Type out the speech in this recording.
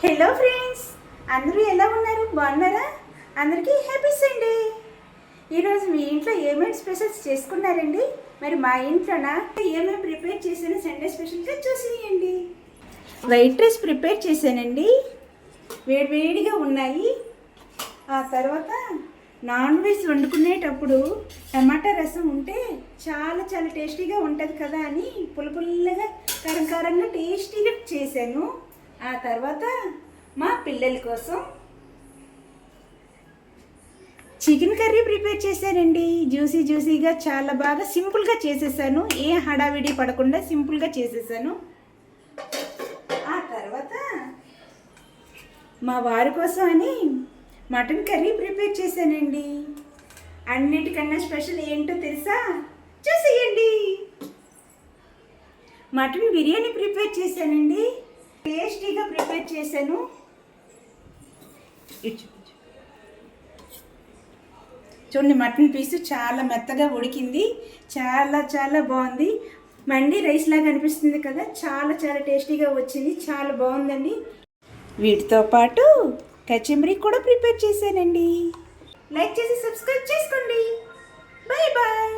Hello friends, అందరూ ఎలా ఉన్నారు? బాగున్నారా? అందరికీ హ్యాపీ సండే. ఈరోజు మీ ఇంట్లో ఏమేమి స్పెషల్స్ చేసుకున్నారండి? మరి మా ఇంట్లోనా ఏమేమి ప్రిపేర్ చేశాను సండే స్పెషల్గా చూసేయండి. వైట్ రైస్ ప్రిపేర్ చేశానండి, వేడివేడిగా ఉన్నాయి. ఆ తర్వాత నాన్ వెజ్ వండుకునేటప్పుడు టమాటా రసం ఉంటే చాలా చాలా టేస్టీగా ఉంటుంది కదా అని పుల్లగా కారంగా టేస్టీగా చేశాను. ఆ తర్వాత మా పిల్లల కోసం చికెన్ కర్రీ ప్రిపేర్ చేశానండి. జ్యూసీగా చాలా బాగా సింపుల్గా చేసేసాను. ఏ హడావిడి పడకుండా సింపుల్గా చేసేసాను. ఆ తర్వాత మా వారి కోసం అని మటన్ కర్రీ ప్రిపేర్ చేశానండి. అన్నిటికన్నా స్పెషల్ ఏంటో తెలుసా? చూసేయండి. మటన్ బిర్యానీ ప్రిపేర్ చేశానండి. టేస్టీగా ప్రిపేర్ చేశాను. చూడండి, మటన్ పీసు చాలా మెత్తగా ఉడికింది. చాలా చాలా బాగుంది. మండి రైస్ లాగా అనిపిస్తుంది కదా, చాలా చాలా టేస్టీగా వచ్చింది. చాలా బాగుందండి. వీటితో పాటు కచంబరీ కూడా ప్రిపేర్ చేశానండి. లైక్ చేసి సబ్స్క్రైబ్ చేసుకోండి. Bye bye.